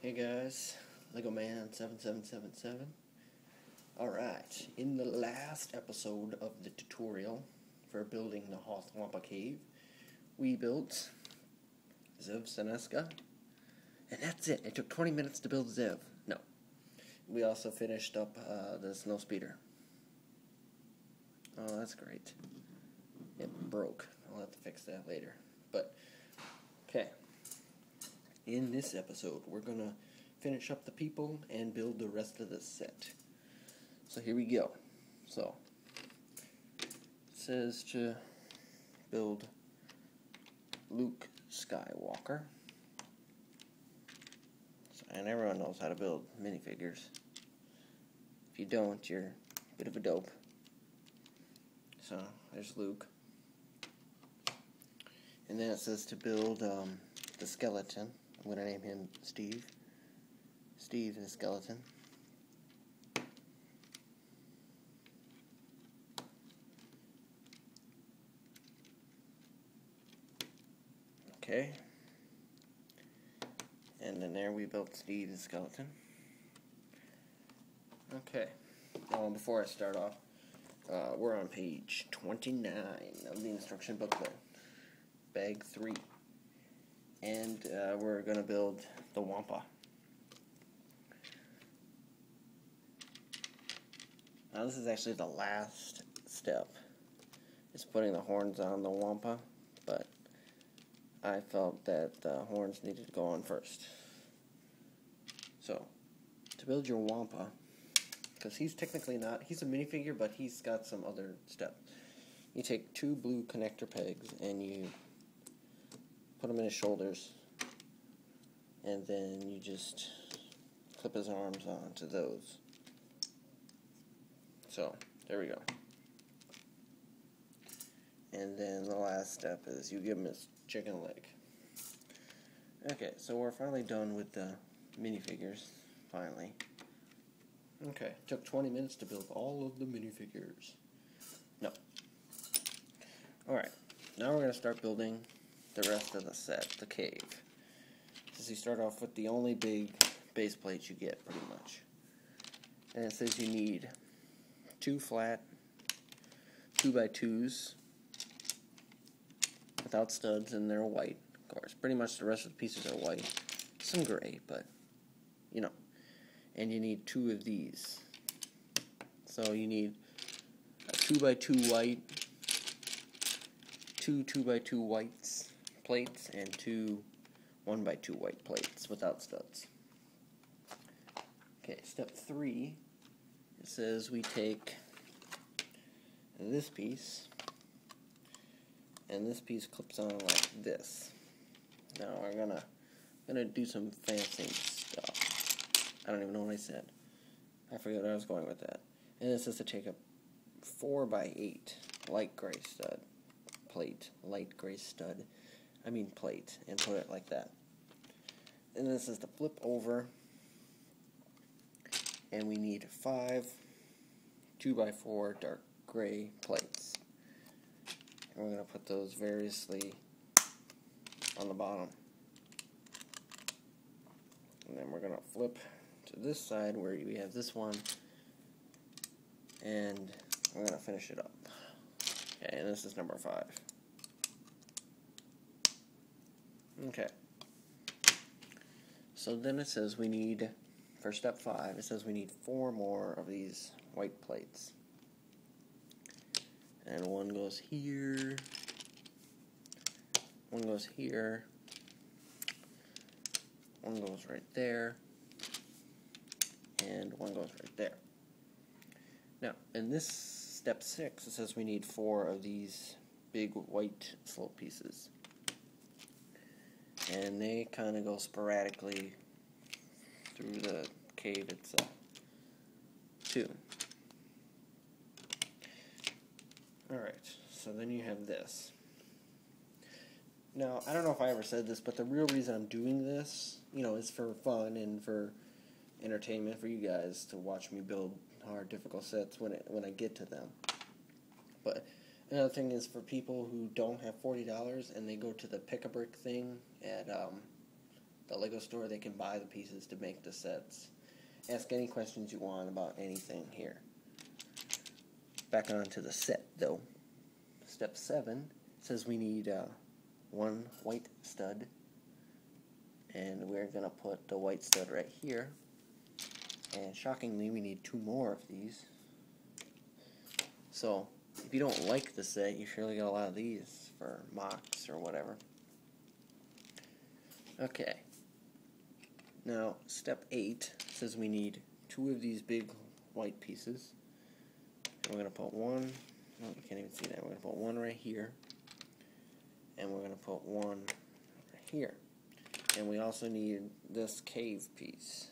Hey guys, Lego Man 7777. Alright, in the last episode of the tutorial for building the Hoth Wampa Cave, we built Zev Seneska, and that's it. It took 20 minutes to build Zev. No. We also finished up the snow speeder. Oh, that's great. It broke. I'll have to fix that later. But, okay. In this episode, we're going to finish up the people and build the rest of the set. So here we go. So, it says to build Luke Skywalker. And everyone knows how to build minifigures. If you don't, you're a bit of a dope. So, there's Luke. And then it says to build the skeleton. I'm going to name him Steve. Steve the skeleton. Okay. And then there we built Steve the skeleton. Okay. Before I start off, we're on page 29 of the instruction booklet. Bag 3. And we're going to build the Wampa. Now this is actually the last step. It's putting the horns on the Wampa, but I felt that the horns needed to go on first. So, to build your Wampa, because he's technically not, he's a minifigure, but he's got some other steps. You take 2 blue connector pegs and you put them in his shoulders, and then you just clip his arms onto those. So, there we go. And then the last step is you give him his chicken leg. Okay, so we're finally done with the minifigures. Finally. Okay, took 20 minutes to build all of the minifigures. No. Alright, now we're going to start building the rest of the set, the cave. Since you start off with the only big base plates you get, pretty much. And it says you need 2 flat 2x2s without studs, and they're white, of course. Pretty much the rest of the pieces are white. Some gray, but, you know. And you need 2 of these. So you need a 2x2 white, 2 2x2 whites plates, and 2 1x2 white plates without studs. Okay, step 3, it says we take this piece, and this piece clips on like this. Now we're gonna do some fancy stuff. I don't even know what I said. I forget where I was going with that. And it says to take a 4x8 light gray stud plate, plate, and put it like that. And this is to flip over, and we need 5 2x4 dark gray plates. And we're going to put those variously on the bottom. And then we're going to flip to this side where we have this one, and we're going to finish it up. Okay, and this is number 5. Okay. So then it says we need, for step 5, it says we need 4 more of these white plates. And one goes here, one goes here, one goes right there, and one goes right there. Now, in this step 6, it says we need 4 of these big white slope pieces. And they kind of go sporadically through the cave itself, too. Alright, so then you have this. Now, I don't know if I ever said this, but the real reason I'm doing this, is for fun and for entertainment for you guys to watch me build hard, difficult sets when I get to them. But another thing is for people who don't have $40 and they go to the pick-a-brick thing at the Lego store. They can buy the pieces to make the sets. Ask any questions you want about anything here. Back onto the set, though. Step 7 says we need 1 white stud. And we're going to put the white stud right here. And shockingly, we need 2 more of these. So, if you don't like the set, you surely get a lot of these for mocks or whatever. Okay. Now, step 8 says we need 2 of these big white pieces. And we're going to put one, no, you can't even see that. We're going to put one right here. And we're going to put one right here. And we also need this cave piece.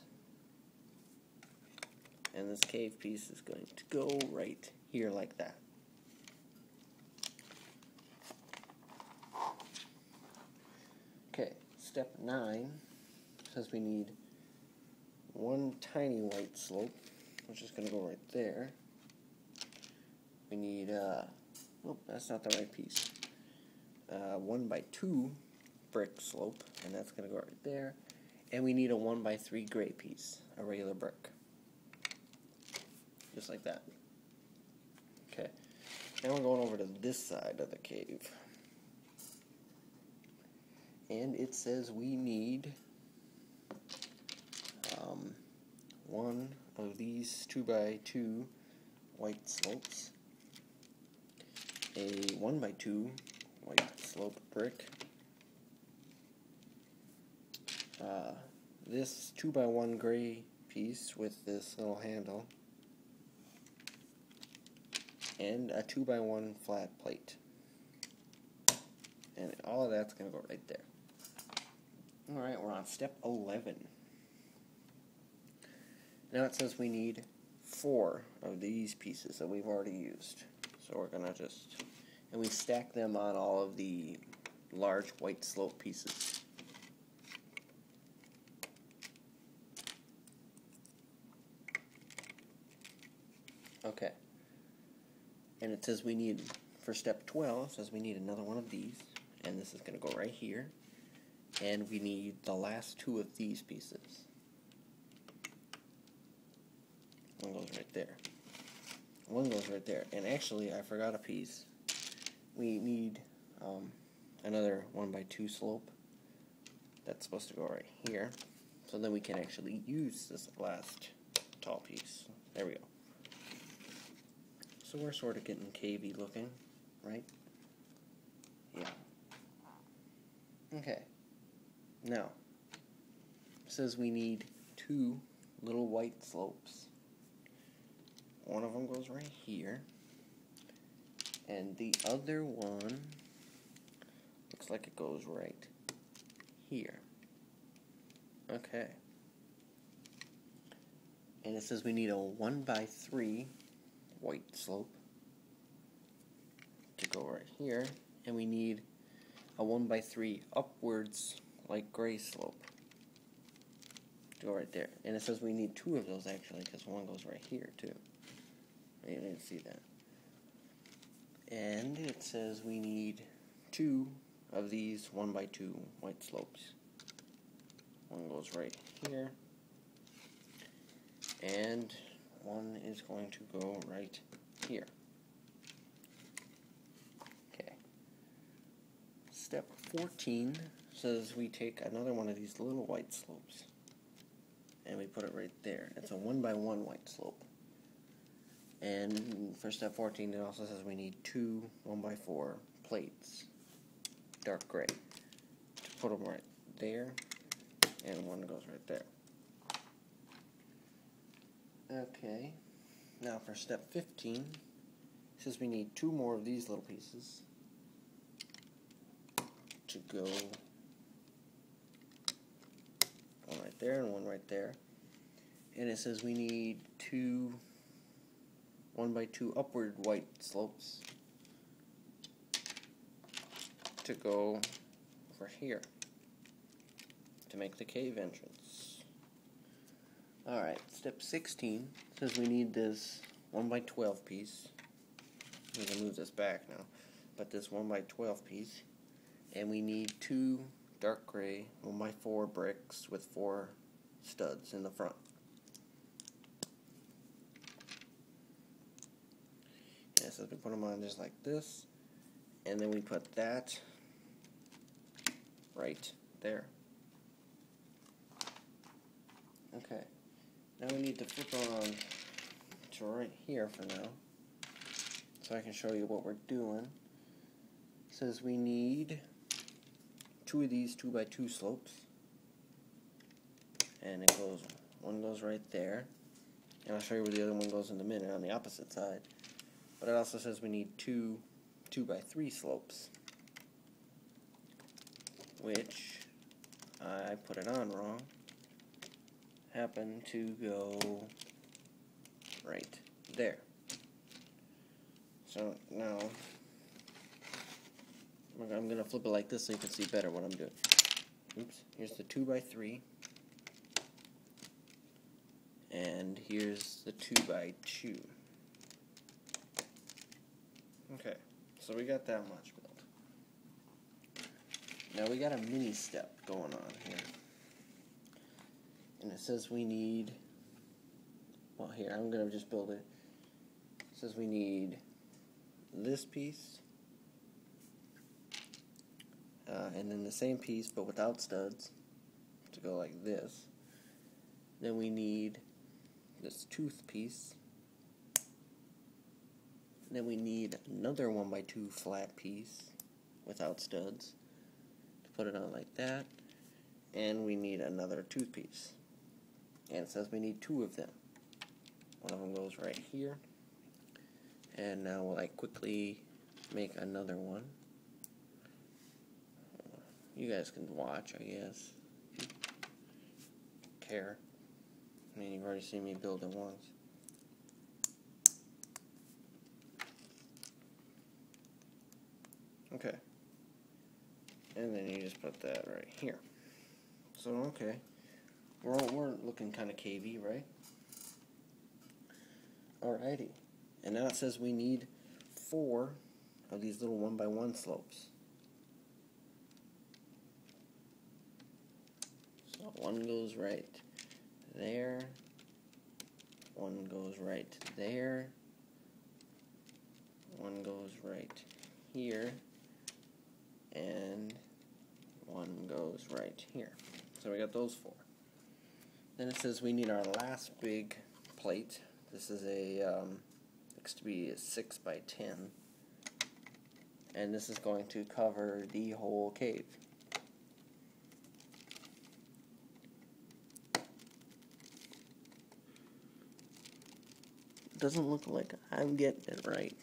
And this cave piece is going to go right here like that. Okay, step 9 says we need 1 tiny white slope, which is going to go right there. We need, oh, that's not the right piece. 1x2 brick slope, and that's going to go right there. And we need a 1x3 gray piece, a regular brick. Just like that. Okay, now we're going over to this side of the cave. And it says we need 1 of these 2x2 white slopes, a 1x2 white slope brick, this 2x1 gray piece with this little handle, and a 2x1 flat plate. And all of that's going to go right there. Alright, we're on step 11. Now it says we need 4 of these pieces that we've already used. So we're going to just, and we stack them on all of the large white slope pieces. Okay. And it says we need, for step 12, it says we need another one of these. And this is going to go right here. And we need the last 2 of these pieces. One goes right there. One goes right there. And actually, I forgot a piece. We need another 1x2 slope. That's supposed to go right here. So then we can actually use this last tall piece. There we go. So we're sort of getting cavey looking, right? Yeah. Okay. Now, it says we need 2 little white slopes. One of them goes right here. And the other one looks like it goes right here. Okay. And it says we need a 1x3 white slope to go right here. And we need a 1x3 upwards like gray slope to go right there. And it says we need 2 of those actually, because one goes right here too. You didn't see that. And it says we need 2 of these 1x2 white slopes. One goes right here. And one is going to go right here. Okay. Step 14 says we take another one of these little white slopes and we put it right there. It's a 1x1 white slope. And for step 14 it also says we need 2 1x4 plates, dark gray, to put them right there, and one goes right there. Okay, now for step 15, it says we need 2 more of these little pieces to go, one right there and one right there. And it says we need 2 1x2 upward white slopes to go over here to make the cave entrance. Alright, step 16 says we need this 1x12 piece. We can move this back now. But this 1x12 piece. And we need 2 dark gray 1x4 bricks with 4 studs in the front. And so we put them on just like this, and then we put that right there. Okay, now we need to flip on to right here for now, so I can show you what we're doing. It says we need 2 of these 2x2 slopes, and it goes, one goes right there, and I'll show you where the other one goes in a minute on the opposite side. But it also says we need 2 2x3 slopes, which I put it on wrong. Happen to go right there. So now I'm going to flip it like this so you can see better what I'm doing. Oops, here's the 2x3, and here's the 2x2. Okay, so we got that much built. Now we got a mini step going on here. And it says we need, well, here, I'm going to just build it. It says we need this piece, and then the same piece but without studs to go like this. Then we need this tooth piece. Then we need another 1x2 flat piece without studs to put it on like that. And we need another tooth piece. And it says we need 2 of them. One of them goes right here. And now we'll quickly make another one. You guys can watch, I guess, if you care. I mean, you've already seen me build it once. Okay. And then you just put that right here. So, okay. We're looking kind of cavey, right? Alrighty. And now it says we need 4 of these little 1x1 slopes. So one goes right there. One goes right there. One goes right here. And one goes right here. So we got those 4. Then it says we need our last big plate. This is a, looks to be a 6x10. And this is going to cover the whole cave. Doesn't look like I'm getting it right.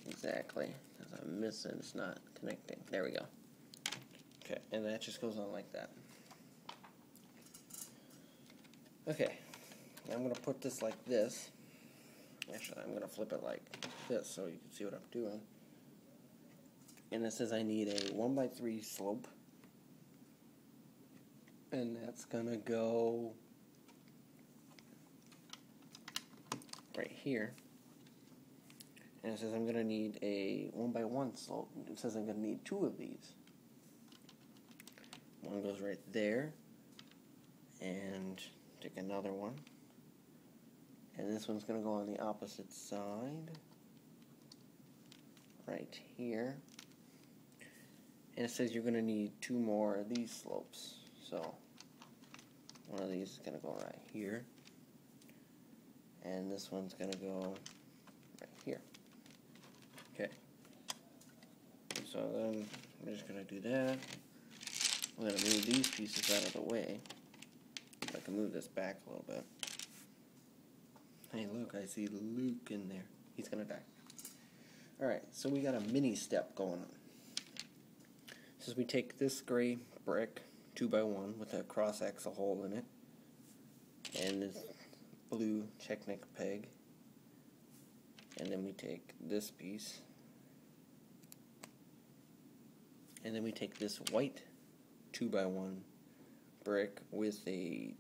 Exactly. Because I'm missing, it's not connecting. There we go. Okay, and that just goes on like that. Okay, now I'm going to put this like this. Actually, I'm going to flip it like this so you can see what I'm doing. And it says I need a 1x3 slope. And that's going to go right here. And it says I'm going to need a 1x1 slope. It says I'm going to need 2 of these. One goes right there. And take another one. And this one's going to go on the opposite side. Right here. And it says you're going to need 2 more of these slopes. So, one of these is going to go right here. And this one's going to go right here. Okay. So then, I'm just going to do that. I'm going to move these pieces out of the way. I can move this back a little bit. Hey, look, I see Luke in there. He's going to die. Alright, so we got a mini step going on. So we take this gray brick, 2x1, with a cross-axle hole in it, and this blue check-neck peg, and then we take this piece, and then we take this white 2x1 brick with a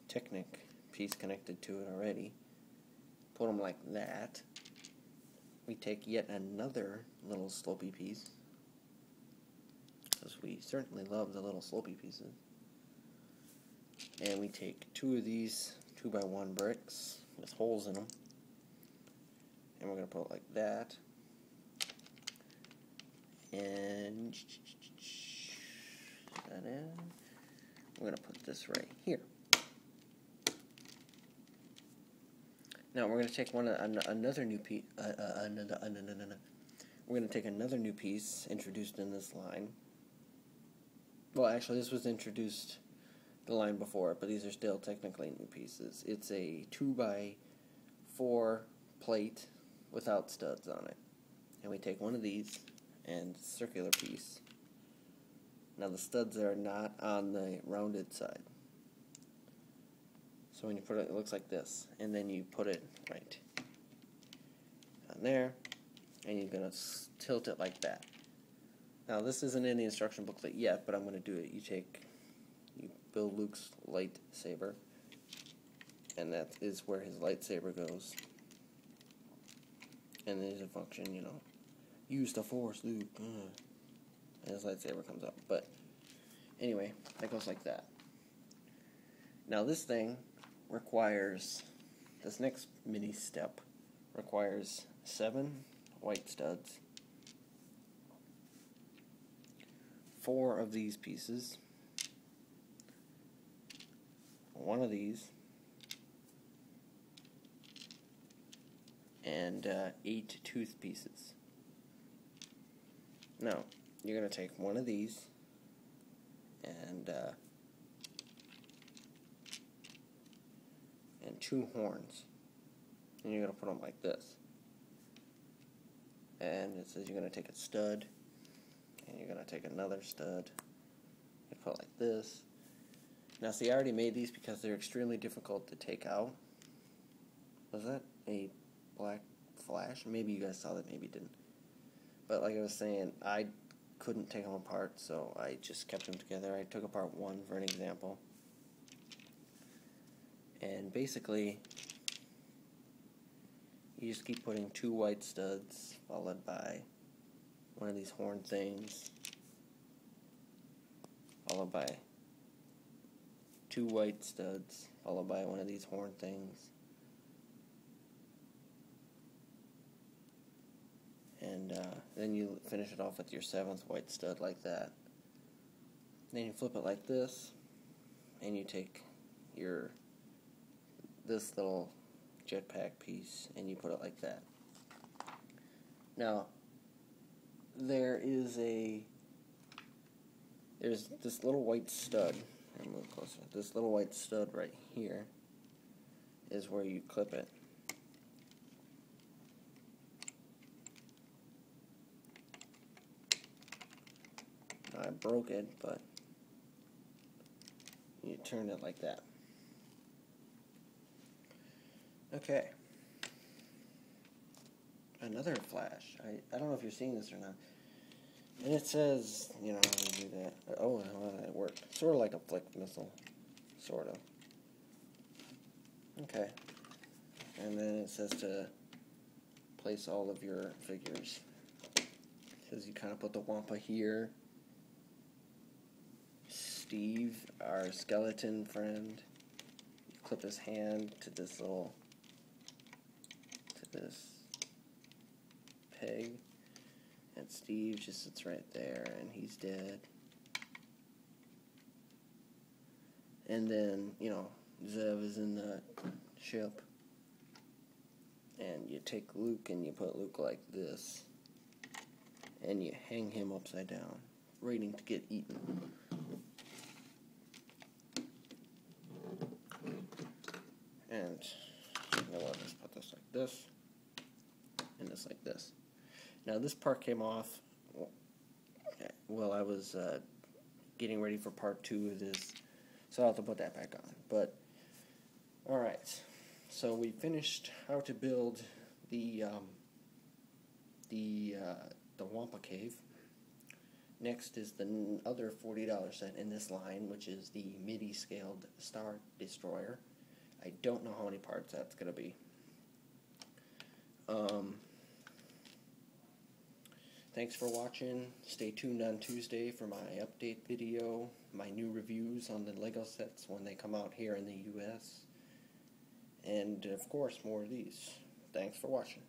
Technic piece connected to it already, put them like that. We take yet another little slopey piece, because we certainly love the little slopey pieces. And we take 2 of these 2x1 bricks with holes in them, and we're going to put it like that, and that in. We're going to put this right here. Now we're going to take another new piece. We're going to take another new piece introduced in this line. Well, actually, this was introduced the line before it, but these are still technically new pieces. It's a 2x4 plate without studs on it, and we take one of these and circular piece. Now the studs are not on the rounded side. So when you put it, it looks like this, and then you put it right on there, and you're going to tilt it like that. Now this isn't in the instruction booklet yet, but I'm going to do it. You build Luke's lightsaber, and that is where his lightsaber goes. And there's a function, you know, use the Force, Luke, and his lightsaber comes up. But anyway, that goes like that. Now this thing requires, this next mini step requires 7 white studs, 4 of these pieces, 1 of these, and 8 tooth pieces. Now, you're going to take 1 of these and 2 horns, and you're going to put them like this. And it says you're going to take a stud, and you're going to take another stud, and put it like this. Now, see, I already made these because they're extremely difficult to take out. Was that a black flash? Maybe you guys saw that, maybe you didn't. But like I was saying, I couldn't take them apart, so I just kept them together. I took apart 1 for an example. And basically, you just keep putting 2 white studs, followed by 1 of these horn things, followed by 2 white studs, followed by 1 of these horn things, and then you finish it off with your 7th white stud like that. Then you flip it like this, and you take this little jetpack piece and you put it like that. Now, there's this little white stud. I'll move closer. This little white stud right here is where you clip it. I broke it, but you turn it like that. Okay. Another flash. I don't know if you're seeing this or not. And it says, you know, how you do that. Oh, how that worked. Sort of like a flick missile. Sort of. Okay. And then it says to place all of your figures. It says you kind of put the Wampa here. Steve, our skeleton friend, you clip his hand to this peg, and Steve just sits right there, and he's dead. And then, you know, Zev is in the ship, and you take Luke and you put Luke like this, and you hang him upside down, waiting to get eaten. And you know what, let's put this like this, and this like this. Now this part came off while I was getting ready for part 2 of this, so I'll have to put that back on. But alright, so we finished how to build the Wampa Cave. Next is the other $40 set in this line, which is the Midi scaled Star Destroyer. I don't know how many parts that's going to be. Thanks for watching. Stay tuned on Tuesday for my update video, my new reviews on the Lego sets when they come out here in the US. And, of course, more of these. Thanks for watching.